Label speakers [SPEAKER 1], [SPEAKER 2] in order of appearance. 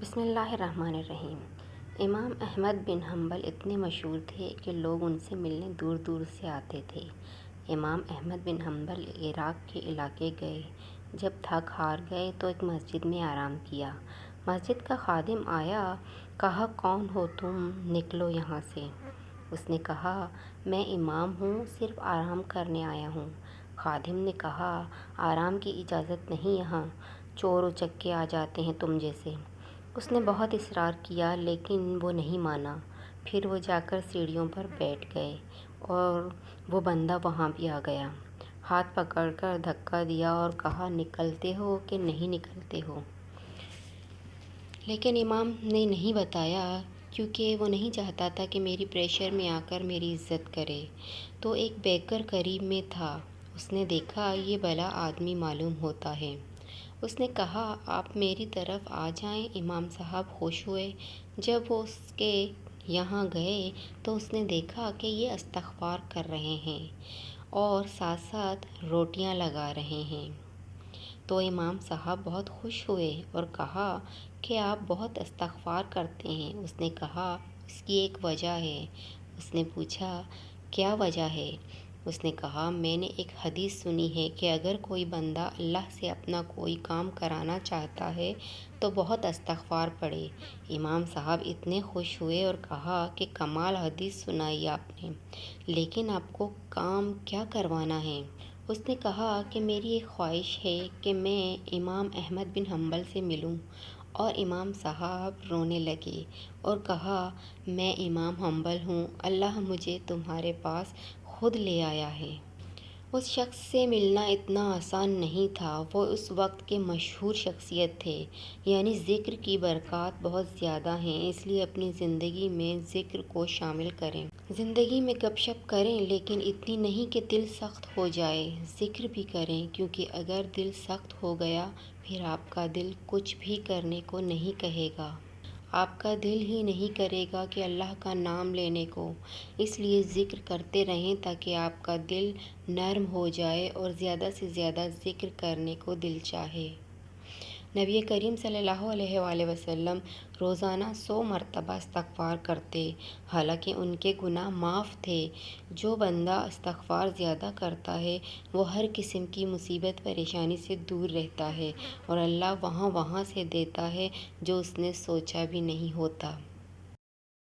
[SPEAKER 1] بسم اللہ الرحمن الرحیم۔ امام احمد بن حنبل اتنے مشہور تھے کہ لوگ ان سے ملنے دور دور سے آتے تھے۔ امام احمد بن حنبل عراق کے علاقے گئے۔ جب تھک ہار گئے تو ایک مسجد میں آرام کیا۔ مسجد کا خادم آیا، کہا کون ہو تم، نکلو یہاں سے۔ اس نے کہا میں امام ہوں، صرف آرام کرنے آیا ہوں۔ خادم نے کہا آرام کی اجازت نہیں یہاں، چور اچکے آ جاتے ہیں تم جیسے۔ اس نے بہت اصرار کیا لیکن وہ نہیں مانا۔ پھر وہ جا کر سیڑھیوں پر بیٹھ گئے اور وہ بندہ وہاں بھی آ گیا۔ ہاتھ پکڑ کر دھکا دیا اور کہا نکلتے ہو کہ نہیں نکلتے ہو؟ لیکن امام نے نہیں بتایا کیونکہ وہ نہیں چاہتا تھا کہ میری پریشر میں آ کر میری عزت کرے۔ تو ایک بیکر قریب میں تھا، اس نے دیکھا یہ بھلا آدمی معلوم ہوتا ہے۔ اس نے کہا آپ میری طرف آ جائیں۔ امام صاحب خوش ہوئے۔ جب وہ اس کے یہاں گئے تو اس نے دیکھا کہ یہ استغفار کر رہے ہیں اور ساتھ ساتھ روٹیاں لگا رہے ہیں۔ تو امام صاحب بہت خوش ہوئے اور کہا کہ آپ بہت استغفار کرتے ہیں۔ اس نے کہا اس کی ایک وجہ ہے۔ اس نے پوچھا کیا وجہ ہے؟ اس نے کہا میں نے ایک حدیث سنی ہے کہ اگر کوئی بندہ اللہ سے اپنا کوئی کام کرانا چاہتا ہے تو بہت استغفار پڑھے۔ امام صاحب اتنے خوش ہوئے اور کہا کہ کمال حدیث سنائی آپ نے، لیکن آپ کو کام کیا کروانا ہے؟ اس نے کہا کہ میری ایک خواہش ہے کہ میں امام احمد بن حنبل سے ملوں۔ اور امام صاحب رونے لگے اور کہا میں امام حنبل ہوں، اللہ مجھے تمہارے پاس خود لے آیا ہے۔ اس شخص سے ملنا اتنا آسان نہیں تھا، وہ اس وقت کے مشہور شخصیت تھے۔ یعنی ذکر کی برکات بہت زیادہ ہیں، اس لیے اپنی زندگی میں ذکر کو شامل کریں۔ زندگی میں گپ شپ کریں لیکن اتنی نہیں کہ دل سخت ہو جائے۔ ذکر بھی کریں کیونکہ اگر دل سخت ہو گیا پھر آپ کا دل کچھ بھی کرنے کو نہیں کہے گا۔ آپ کا دل ہی نہیں کرے گا کہ اللہ کا نام لینے کو۔ اس لیے ذکر کرتے رہیں تاکہ آپ کا دل نرم ہو جائے اور زیادہ سے زیادہ ذکر کرنے کو دل چاہے۔ نبی کریم صلی اللہ علیہ وآلہ وسلم روزانہ 100 مرتبہ استغفار کرتے، حالانکہ ان کے گناہ معاف تھے۔ جو بندہ استغفار زیادہ کرتا ہے وہ ہر قسم کی مصیبت پریشانی سے دور رہتا ہے اور اللہ وہاں سے دیتا ہے جو اس نے سوچا بھی نہیں ہوتا۔